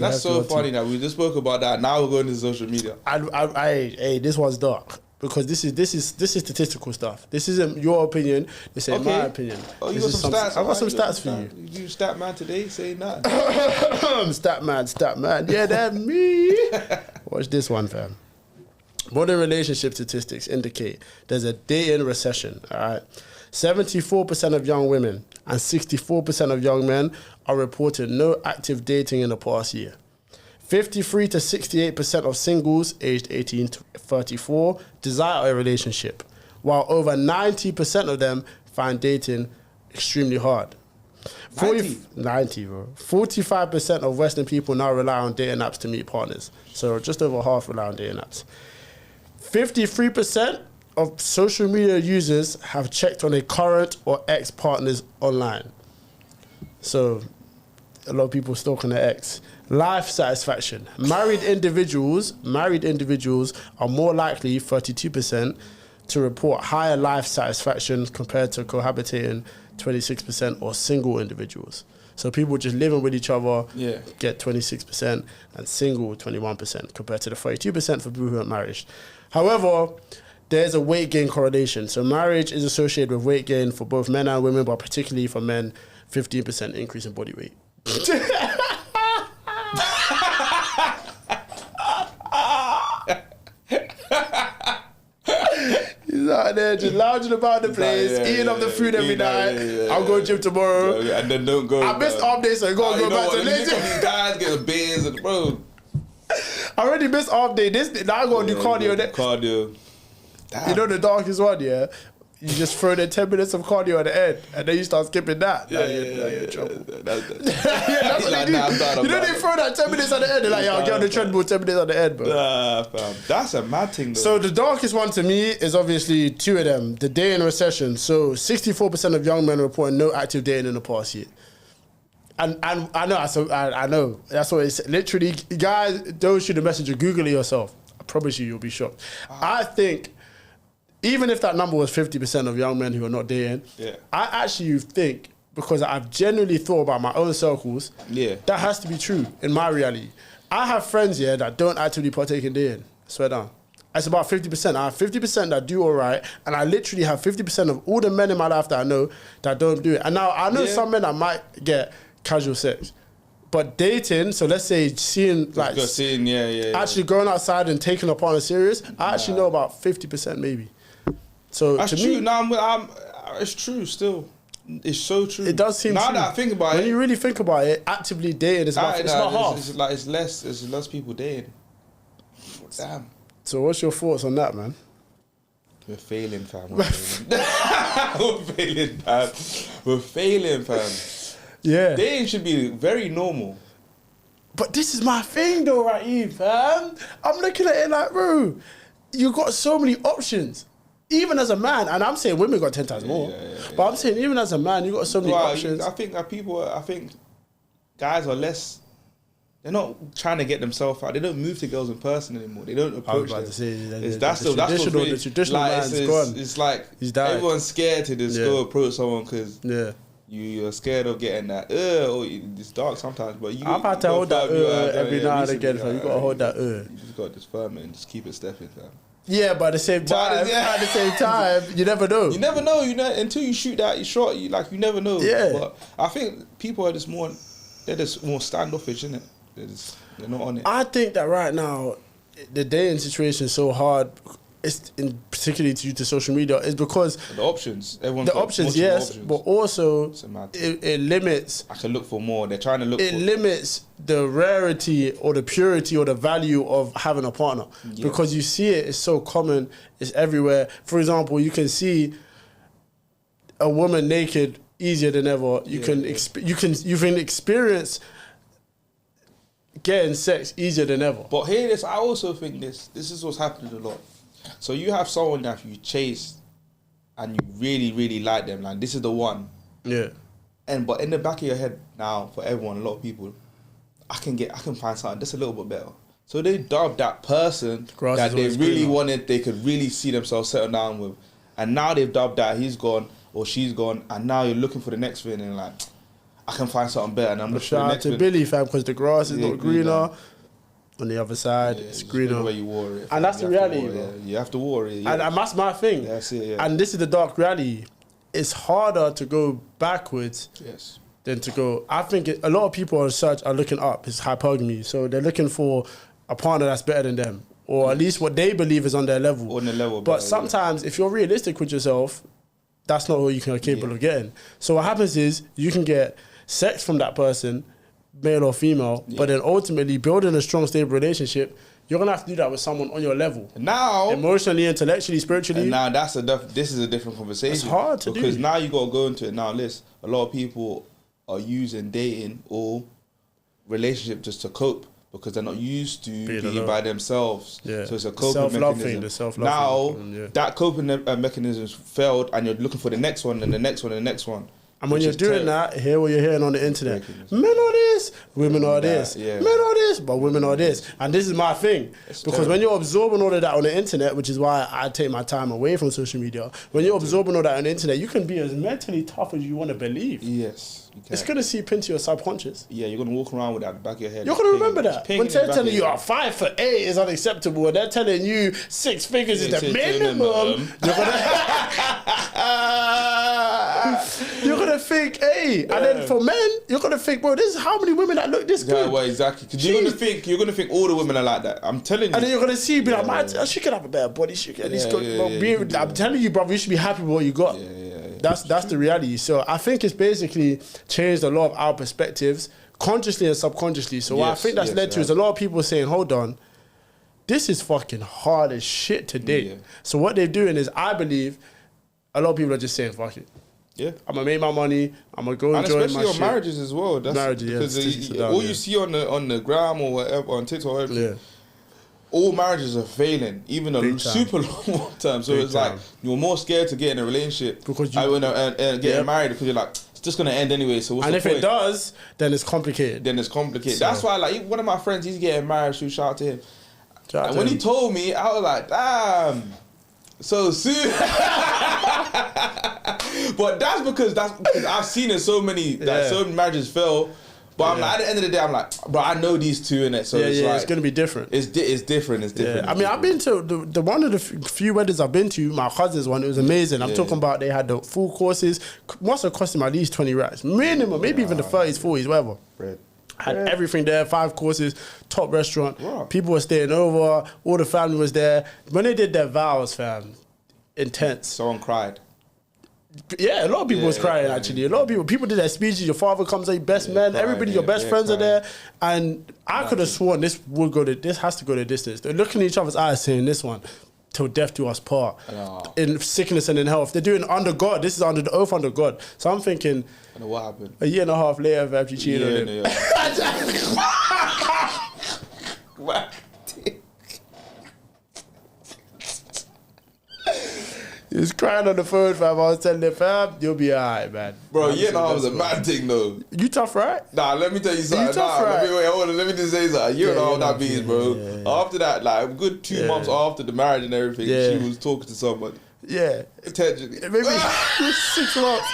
That's so funny that we just spoke about that. Now we're going to social media. Hey, this one's dark because this is statistical stuff. This isn't your opinion. This ain't my opinion. Oh, you got some stats. I got some stats for you. You stat man today saying that. Stat man. Yeah, that's me. Watch this one, fam. Modern relationship statistics indicate there's a dating recession. All right, 74% of young women and 64% of young men are reporting no active dating in the past year. 53 to 68% of singles aged 18 to 34 desire a relationship, while over 90% of them find dating extremely hard. 90, bro. 45% of Western people now rely on dating apps to meet partners. So just over half rely on dating apps. 53% of social media users have checked on a current or ex-partners online. So a lot of people stalking their ex. Life satisfaction. Married individuals are more likely, 32%, to report higher life satisfaction compared to cohabitating, 26%, or single individuals. So people just living with each other get 26% and single 21% compared to the 32% for people who aren't married. However, there's a weight gain correlation. So marriage is associated with weight gain for both men and women, but particularly for men, 15% increase in body weight. He's out there just lounging about the place, eating up the food every night. I'll go gym tomorrow. And then don't go. I missed half day, so I gotta go back to the these guys get beers and bro. I already missed half day. Now I gotta do cardio. Cardio. Damn. You know the darkest one, yeah? You just throw the 10 minutes of cardio at the end, and then you start skipping that. You're in trouble. That's what they do. You know they throw that 10 minutes at the end, they're like, yo, get on the treadmill 10 minutes at the end, bro. Nah, fam. That's a mad thing, though. So the darkest one to me is obviously two of them. The dating recession. So 64% of young men reporting no active dating in the past year. And I know. That's what it's literally. Guys, don't shoot a message or Google it yourself. I promise you'll be shocked. I think, even if that number was 50% of young men who are not dating, I actually think, because I've genuinely thought about my own circles, that has to be true in my reality. I have friends here that don't actively partake in dating. I swear down. It's about 50%. I have 50% that do all right, and I literally have 50% of all the men in my life that I know that don't do it. And now I know some men that might get casual sex, but dating, so let's say actually going outside and taking a partner serious, I actually know about 50% maybe. So that's to true. me, It's true still. It's so true. It does seem now true. that I think about when you really think about it, actively dating is about half. It's less people dating. Damn. So what's your thoughts on that, man? We're failing, fam. We're failing, fam. Yeah. Dating should be very normal. But this is my thing though, right here, fam. I'm looking at it like, bro, you got so many options. Even as a man, and I'm saying women got 10 times more, but I'm saying even as a man, you got so many options. I think guys are less. They're not trying to get themselves out. They don't move to girls in person anymore. They don't approach them. That's the traditional man's gone. It's like everyone's scared to just go approach someone because you're scared of getting that. It's dark sometimes, but I've had to hold that every now and again. You got to hold that. You just got to just firm it and just keep it stepping, fam. Yeah, but at the same time, you never know. You never know. Until you shoot that shot. You never know. Yeah. But I think people are just more. They're just more standoffish, isn't it? They're not on it. I think that right now, the dating situation is so hard. It's particularly due to social media. Is because the options. Yes, but also it limits. I can look for more. They're trying to look. It limits the rarity or the purity or the value of having a partner because you see it. It's so common. It's everywhere. For example, you can see a woman naked easier than ever. You can experience getting sex easier than ever. But hear this. I also think this is what's happening a lot. So you have someone that you chase and you really, really like them, like this is the one. Yeah. But in the back of your head now, for everyone, a lot of people, I can find something just a little bit better. So they dubbed that person that they really wanted, they could really see themselves settle down with. And now they've dubbed that he's gone or she's gone, and now you're looking for the next thing and like, I can find something better. And I'm looking shout out to Billy, fam, because the grass is not greener. On the other side, it's greener. Where you water it, and that's the reality, You have to water it. Yeah. And that's my thing. That's it, yeah. And this is the dark reality. It's harder to go backwards than to go. I think a lot of people on search are looking up. It's hypergamy. So they're looking for a partner that's better than them, or at least what they believe is on their level. On the level. But sometimes, if you're realistic with yourself, that's not what you can capable of getting. So what happens is you can get sex from that person, male or female, but then ultimately building a strong, stable relationship, you're gonna have to do that with someone on your level. Now, emotionally, intellectually, spiritually. And now this is a different conversation. It's hard to do because now you gotta go into it. Now, listen, a lot of people are using dating or relationship just to cope because they're not used to being by themselves. Yeah. So it's a coping mechanism. The self-love now thing, that coping mechanism's failed, and you're looking for the next one and the next one and the next one. And when you're doing that, hear what you're hearing on the internet. Men are this, women are this. Men are this, but women are this. And this is my thing. Because when you're absorbing all of that on the internet, which is why I take my time away from social media, when you're absorbing all that on the internet, you can be as mentally tough as you want to believe. Yes. It's going to seep into your subconscious. Yeah, you're going to walk around with that at the back of your head. You're going to remember that. When they're telling you 5'8" is unacceptable, and they're telling you 6 figures is the minimum, you're going to... you're gonna think, hey, and then for men, you're gonna think, bro, this is how many women that look this good. Yeah, well, exactly. Because you're gonna think all the women are like that. I'm telling you. And then you're gonna see, be like, man, she could have a better body. She could at least I'm telling you, bro, you should be happy with what you got. That's the reality. So I think it's basically changed a lot of our perspectives, consciously and subconsciously. So what I think that's led to is a lot of people saying, hold on, this is fucking hard as shit to date. Yeah. So what they're doing is, I believe, a lot of people are just saying, fuck it. Yeah, I'm gonna make my money. I'm gonna go enjoy my shit. And especially on marriages as well. That's marriages, because all you see on the gram or whatever on TikTok, or whatever, all marriages are failing, even a super long time. So it's like you're more scared to get in a relationship because and getting married because you're like, it's just gonna end anyway. So what's the point? If it does, then it's complicated. So. That's why, like, one of my friends, he's getting married. So shout out to him. And when he told me, I was like, damn. So soon. But that's because I've seen it so many marriages fail. But I'm like, at the end of the day, I'm like, bro, I know these two in it, so it's like, it's gonna be different. It's different. I mean, I've been to the one of the few weddings I've been to, my cousin's one. It was amazing. I'm talking about, they had the full courses. Must have cost him at least 20 racks minimum, maybe even the 30s, 40s, whatever. Had everything there, 5 courses, top restaurant. Wow. People were staying over. All the family was there. When they did their vows, fam, intense. Someone cried. Yeah, a lot of people was crying actually. A lot of people did their speeches. Your father comes as your best man. Everybody, your best friends are there. And I could have sworn this has to go the distance. They're looking in each other's eyes saying this one, till death do us part. In sickness and in health. They're doing under God. This is under the oath under God. So I'm thinking, and what happened? A year and a half later, if after you cheated on him. He was crying on the phone, fam. I was telling him, fam, you'll be alright, man. Bro, a year and a half was a mad thing, though. You tough, right? Nah, let me tell you something. You tough, right? Let me just say something. A year and a half that means, bro. After that, like, a good 2 months after the marriage and everything, she was talking to someone. Yeah. Potentially. Maybe 6 months.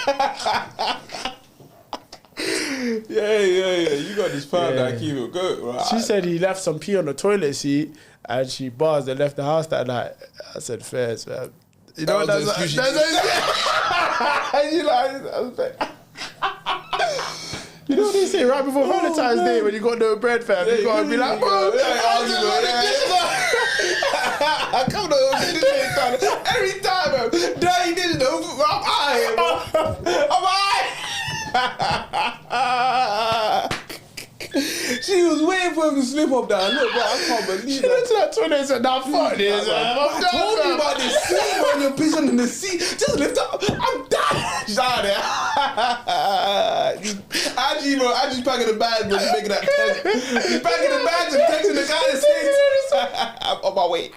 Yeah. You got this fan that keep it good, right? She said he left some pee on the toilet seat and she buzzed and left the house that night. I said, fairs, man. You know what that's like? You know what they say right before Valentine's Day when you got no bread, fam? You gotta be like, bro, I come to every time, man. Daddy didn't know. I'm high. She was waiting for him to slip up there. Look, bro, I can't believe she went to that toilet and said, nah, fuck this. I told you about this seat when you're pissing in the seat. Just lift up. I'm done. She's out there. Actually packing the bags, bro. She's making that text. She's packing the bags and texting the guy that says, I'm on my way.